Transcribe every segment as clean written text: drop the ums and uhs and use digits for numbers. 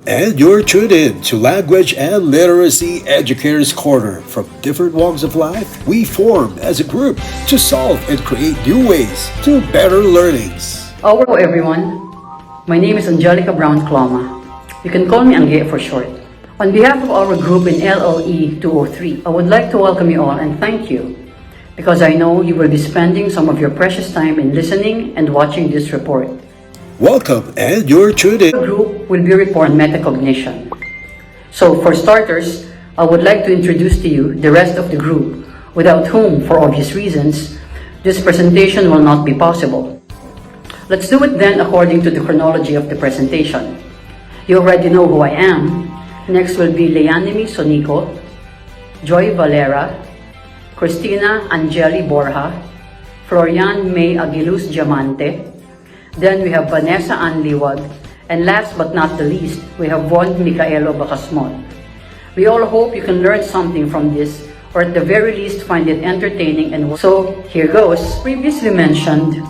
And you're tuned in to Language and Literacy Educators Corner. From different walks of life, we form as a group to solve and create new ways to better learnings. Hello everyone, my name is Angelica Brown Cloma. You can call me Angge for short. On behalf of our group in LLE 203, I would like to welcome you all and thank you, because I know you will be spending some of your precious time in listening and watching this report. Welcome, and you're tuned in. The group will be reporting metacognition. So for starters, I would like to introduce to you the rest of the group, without whom, for obvious reasons, this presentation will not be possible. Let's do it then according to the chronology of the presentation. You already know who I am. Next will be Leanimi Sonico, Joy Valera, Christina Angeli Borja, Florian May Aguiluz Diamante. Then we have Vanessa Ann Liwag, and last but not the least, we have Von Micaelo Bacasmon. We all hope you can learn something from this, or at the very least find it entertaining and so here goes. Previously mentioned,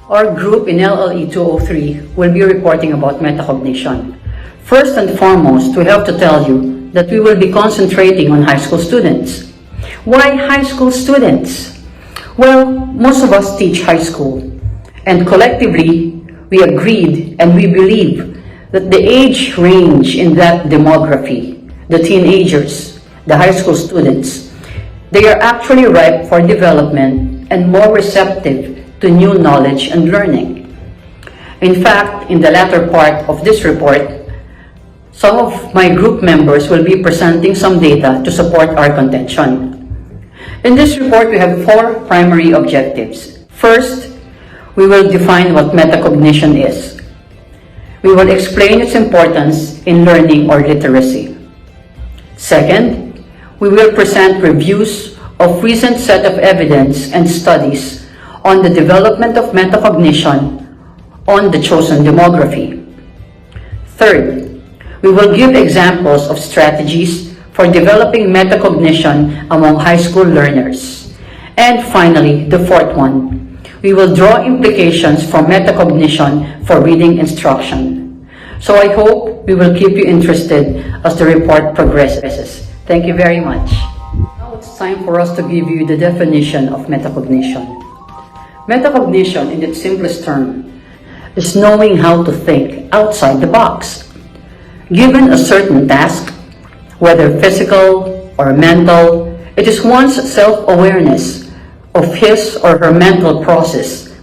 our group in LLE 203 will be reporting about metacognition. First and foremost, we have to tell you that we will be concentrating on high school students. Why high school students? Well, most of us teach high school, and collectively, we agreed and we believe that the age range in that demography, the teenagers, the high school students, they are actually ripe for development and more receptive to new knowledge and learning. In fact, in the latter part of this report, some of my group members will be presenting some data to support our contention. In this report, we have 4 primary objectives. First, we will define what metacognition is. We will explain its importance in learning or literacy. Second, we will present reviews of recent set of evidence and studies on the development of metacognition on the chosen demography. Third, we will give examples of strategies for developing metacognition among high school learners. And finally, the fourth one, we will draw implications from metacognition for reading instruction. So I hope we will keep you interested as the report progresses. Thank you very much. Now it's time for us to give you the definition of metacognition. Metacognition, in its simplest term, is knowing how to think outside the box. Given a certain task, whether physical or mental, it is one's self-awareness of his or her mental process,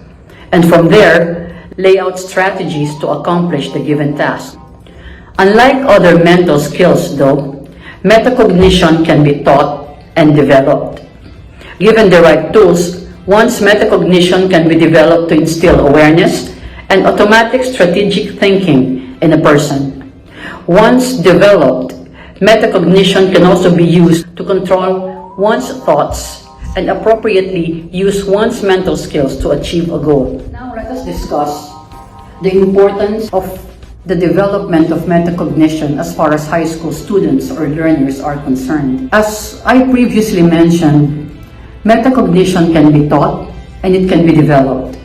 and from there, lay out strategies to accomplish the given task. Unlike other mental skills though, metacognition can be taught and developed. Given the right tools, one's metacognition can be developed to instill awareness and automatic strategic thinking in a person. Once developed, metacognition can also be used to control one's thoughts and appropriately use one's mental skills to achieve a goal. Now let us discuss the importance of the development of metacognition as far as high school students or learners are concerned. As I previously mentioned, metacognition can be taught and it can be developed.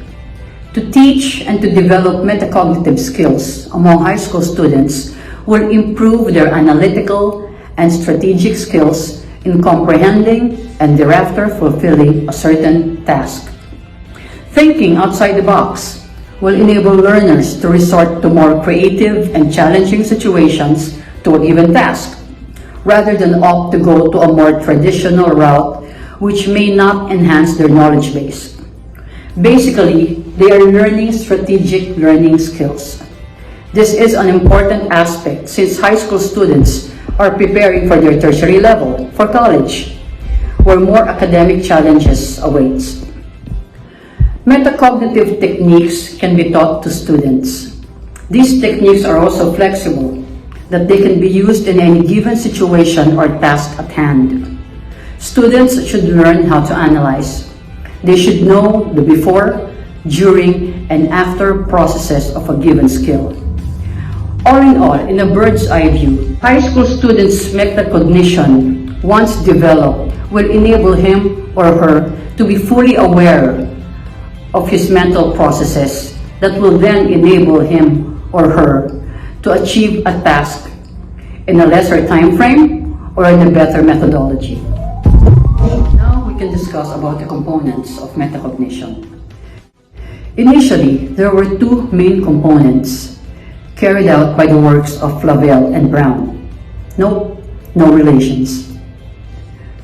To teach and to develop metacognitive skills among high school students will improve their analytical and strategic skills in comprehending and thereafter fulfilling a certain task. Thinking outside the box will enable learners to resort to more creative and challenging situations to a given task, rather than opt to go to a more traditional route which may not enhance their knowledge base. Basically, they are learning strategic learning skills. This is an important aspect since high school students are preparing for their tertiary level, for college, where more academic challenges awaits. Metacognitive techniques can be taught to students. These techniques are also flexible, that they can be used in any given situation or task at hand. Students should learn how to analyze. They should know the before, during, and after processes of a given skill. All in all, in a bird's eye view, high school students' metacognition, once developed, will enable him or her to be fully aware of his mental processes that will then enable him or her to achieve a task in a lesser time frame or in a better methodology. Now we can discuss about the components of metacognition. Initially, there were two main components carried out by the works of Flavel and Brown. Nope, no relations.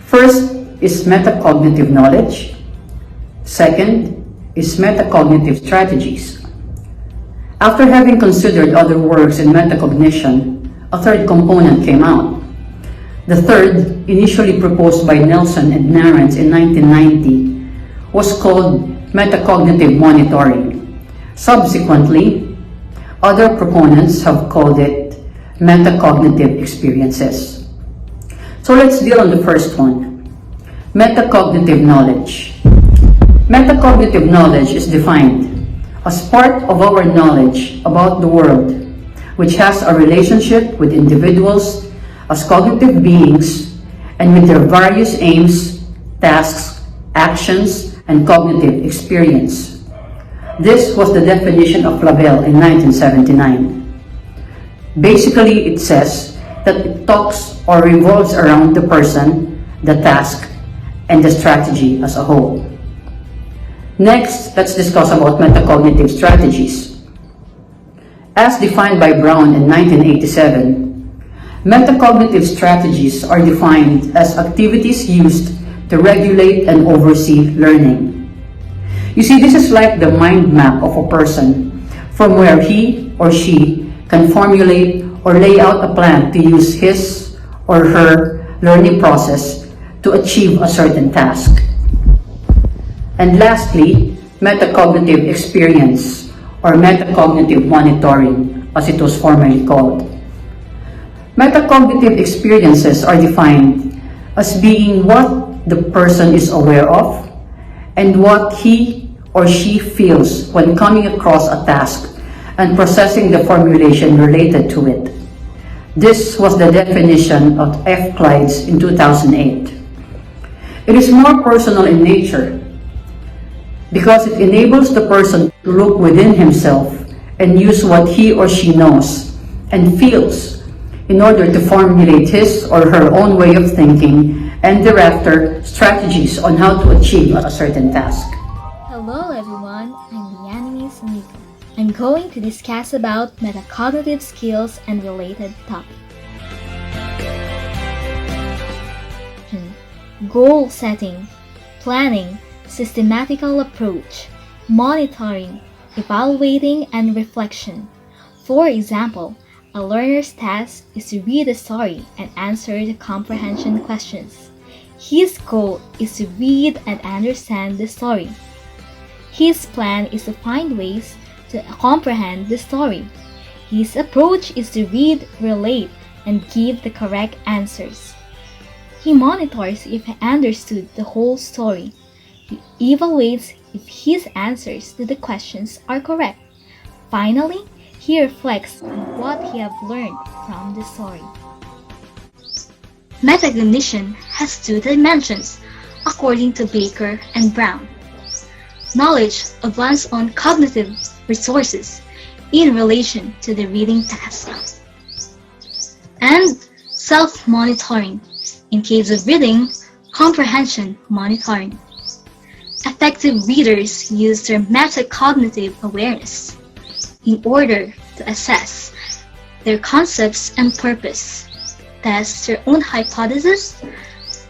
First is metacognitive knowledge. Second is metacognitive strategies. After having considered other works in metacognition, a third component came out. The third, initially proposed by Nelson and Narens in 1990, was called metacognitive monitoring. Subsequently, other proponents have called it metacognitive experiences. So let's deal on the first one, metacognitive knowledge. Metacognitive knowledge is defined as part of our knowledge about the world, which has a relationship with individuals as cognitive beings and with their various aims, tasks, actions, and cognitive experience. This was the definition of Flavel in 1979. Basically, it says that it talks or revolves around the person, the task, and the strategy as a whole. Next, let's discuss about metacognitive strategies. As defined by Brown in 1987, metacognitive strategies are defined as activities used to regulate and oversee learning. You see, this is like the mind map of a person from where he or she can formulate or lay out a plan to use his or her learning process to achieve a certain task. And lastly, metacognitive experience or metacognitive monitoring, as it was formerly called. Metacognitive experiences are defined as being what the person is aware of and what he or she feels when coming across a task and processing the formulation related to it. This was the definition of F. Clydes in 2008. It is more personal in nature because it enables the person to look within himself and use what he or she knows and feels in order to formulate his or her own way of thinking and thereafter strategies on how to achieve a certain task. Hello everyone, I'm Lianimi Sumiko. I'm going to discuss about metacognitive skills and related topics. Goal setting, planning, systematical approach, monitoring, evaluating, and reflection. For example, a learner's task is to read a story and answer the comprehension questions. His goal is to read and understand the story. His plan is to find ways to comprehend the story. His approach is to read, relate, and give the correct answers. He monitors if he understood the whole story. He evaluates if his answers to the questions are correct. Finally, he reflects on what he has learned from the story. Metacognition has two dimensions, according to Baker and Brown. Knowledge of one's own cognitive resources in relation to the reading task. And self-monitoring, in case of reading, comprehension monitoring. Effective readers use their metacognitive awareness in order to assess their concepts and purpose, test their own hypothesis,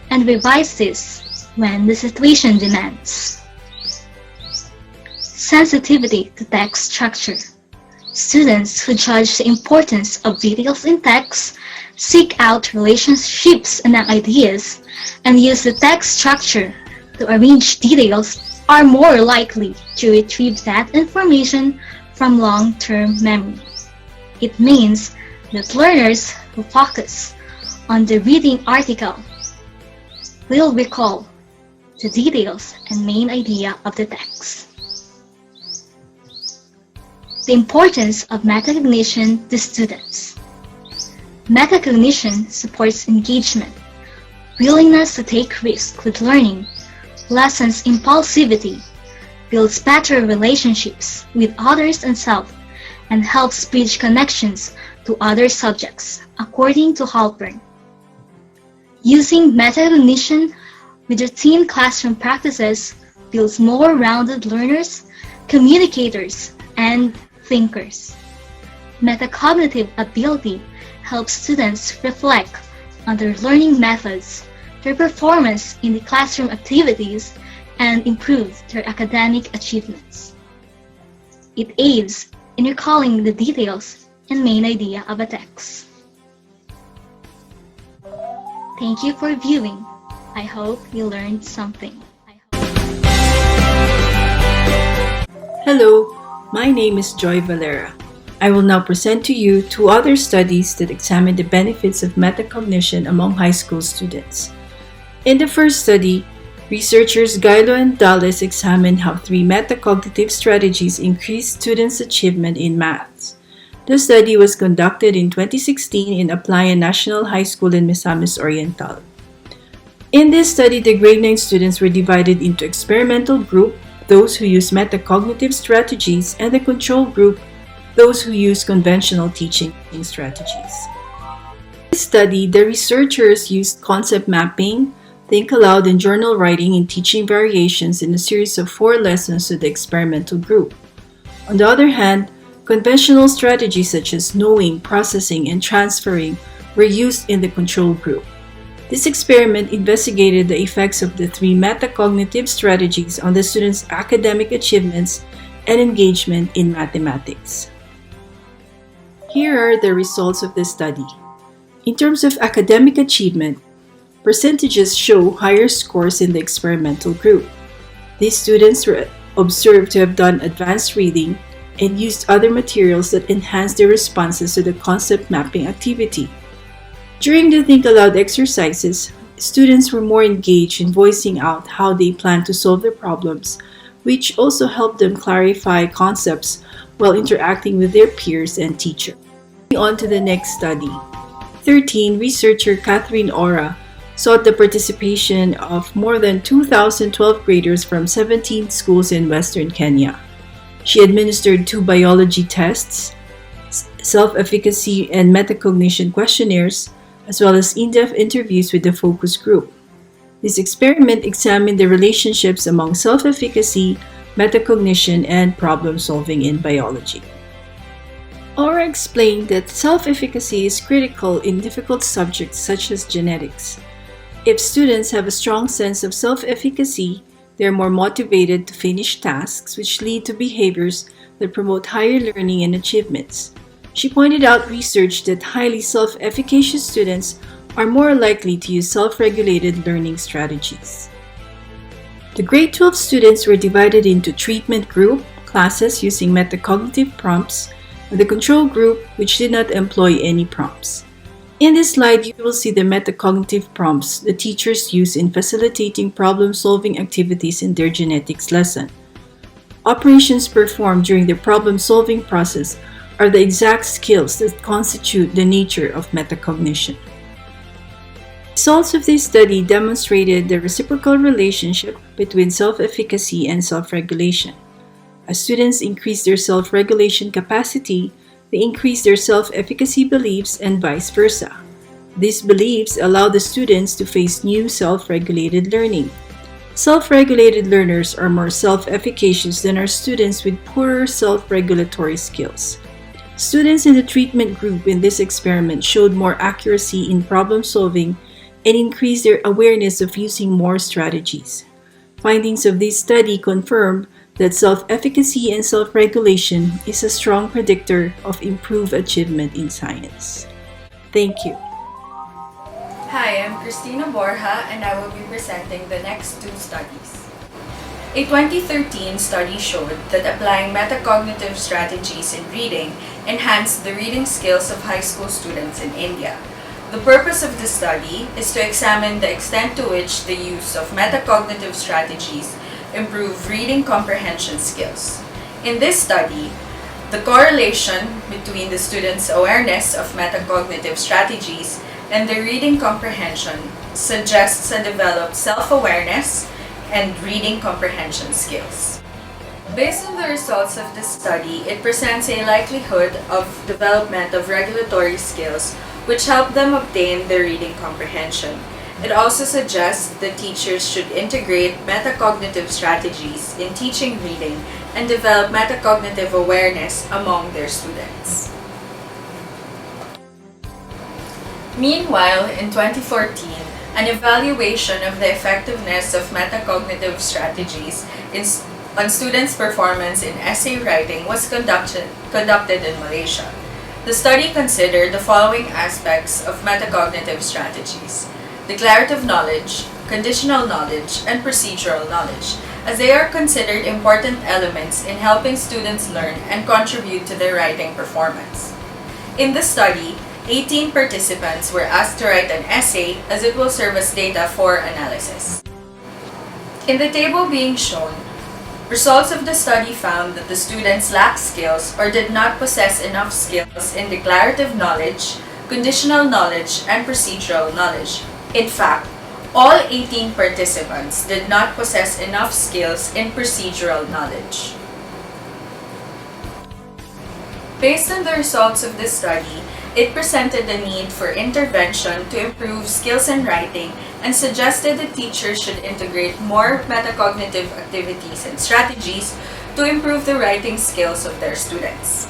and revise this when the situation demands. Sensitivity to text structure. Students who judge the importance of details in text seek out relationships and ideas and use the text structure to arrange details are more likely to retrieve that information from long-term memory. It means that learners who focus on the reading article will recall the details and main idea of the text. The importance of metacognition to students. Metacognition supports engagement, willingness to take risks with learning, lessens impulsivity, builds better relationships with others and self, and helps bridge connections to other subjects, according to Halpern. Using metacognition with routine classroom practices builds more rounded learners, communicators, and thinkers. Metacognitive ability helps students reflect on their learning methods, their performance in the classroom activities, and improve their academic achievements. It aids in recalling the details and main idea of a text. Thank you for viewing. I hope you learned something. Hello, my name is Joy Valera. I will now present to you two other studies that examine the benefits of metacognition among high school students. In the first study, researchers Gailo and Dalles examined how 3 metacognitive strategies increase students' achievement in maths. The study was conducted in 2016 in Aplayan National High School in Misamis Oriental. In this study, the grade 9 students were divided into experimental group, those who use metacognitive strategies, and the control group, those who use conventional teaching strategies. In this study, the researchers used concept mapping, think aloud, and journal writing in teaching variations in a series of 4 lessons to the experimental group. On the other hand, conventional strategies such as knowing, processing, and transferring were used in the control group. This experiment investigated the effects of the 3 metacognitive strategies on the students' academic achievements and engagement in mathematics. Here are the results of the study. In terms of academic achievement, percentages show higher scores in the experimental group. These students were observed to have done advanced reading and used other materials that enhanced their responses to the concept mapping activity. During the Think Aloud exercises, students were more engaged in voicing out how they plan to solve their problems, which also helped them clarify concepts while interacting with their peers and teacher. Moving on to the next study. 13, researcher Catherine Ora sought the participation of more than 2,000 12th graders from 17 schools in Western Kenya. She administered 2 biology tests, self-efficacy and metacognition questionnaires, as well as in-depth interviews with the focus group. This experiment examined the relationships among self-efficacy, metacognition, and problem-solving in biology. Ora explained that self-efficacy is critical in difficult subjects such as genetics. If students have a strong sense of self-efficacy, they are more motivated to finish tasks, which lead to behaviors that promote higher learning and achievements. She pointed out research that highly self-efficacious students are more likely to use self-regulated learning strategies. The grade 12 students were divided into treatment group classes using metacognitive prompts and the control group, which did not employ any prompts. In this slide, you will see the metacognitive prompts the teachers use in facilitating problem-solving activities in their genetics lesson. Operations performed during the problem-solving process are the exact skills that constitute the nature of metacognition. Results of this study demonstrated the reciprocal relationship between self-efficacy and self-regulation. As students increase their self-regulation capacity, they increase their self-efficacy beliefs and vice versa. These beliefs allow the students to face new self-regulated learning. Self-regulated learners are more self-efficacious than are students with poorer self-regulatory skills. Students in the treatment group in this experiment showed more accuracy in problem-solving and increased their awareness of using more strategies. Findings of this study confirm that self-efficacy and self-regulation is a strong predictor of improved achievement in science. Thank you. Hi, I'm Christina Borja and I will be presenting the next 2 studies. A 2013 study showed that applying metacognitive strategies in reading enhanced the reading skills of high school students in India. The purpose of the study is to examine the extent to which the use of metacognitive strategies improve reading comprehension skills. In this study, the correlation between the students' awareness of metacognitive strategies and their reading comprehension suggests a developed self-awareness and reading comprehension skills. Based on the results of this study, it presents a likelihood of development of regulatory skills which help them obtain their reading comprehension. It also suggests that teachers should integrate metacognitive strategies in teaching reading and develop metacognitive awareness among their students. Meanwhile, in 2014, an evaluation of the effectiveness of metacognitive strategies on students' performance in essay writing was conducted in Malaysia. The study considered the following aspects of metacognitive strategies: declarative knowledge, conditional knowledge, and procedural knowledge, as they are considered important elements in helping students learn and contribute to their writing performance. In the study, 18 participants were asked to write an essay as it will serve as data for analysis. In the table being shown, results of the study found that the students lacked skills or did not possess enough skills in declarative knowledge, conditional knowledge, and procedural knowledge. In fact, all 18 participants did not possess enough skills in procedural knowledge. Based on the results of this study, it presented the need for intervention to improve skills in writing and suggested that teachers should integrate more metacognitive activities and strategies to improve the writing skills of their students.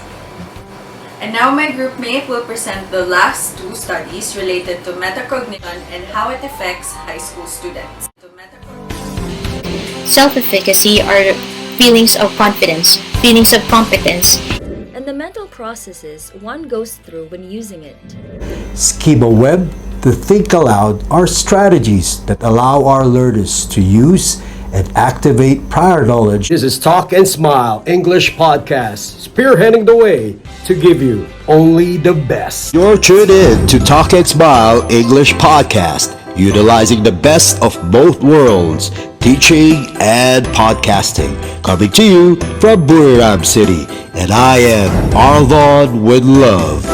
And now my group mate will present the last two studies related to metacognition and how it affects high school students. Self-efficacy are feelings of confidence, feelings of competence, and the mental processes one goes through when using it. Schema Web to think aloud are strategies that allow our learners to use and activate prior knowledge. This is Talk and Smile English Podcast, spearheading the way to give you only the best. You're tuned in to Talk and Smile English Podcast, utilizing the best of both worlds, teaching and podcasting. Coming to you from Buriram City, and I am Arvon with love.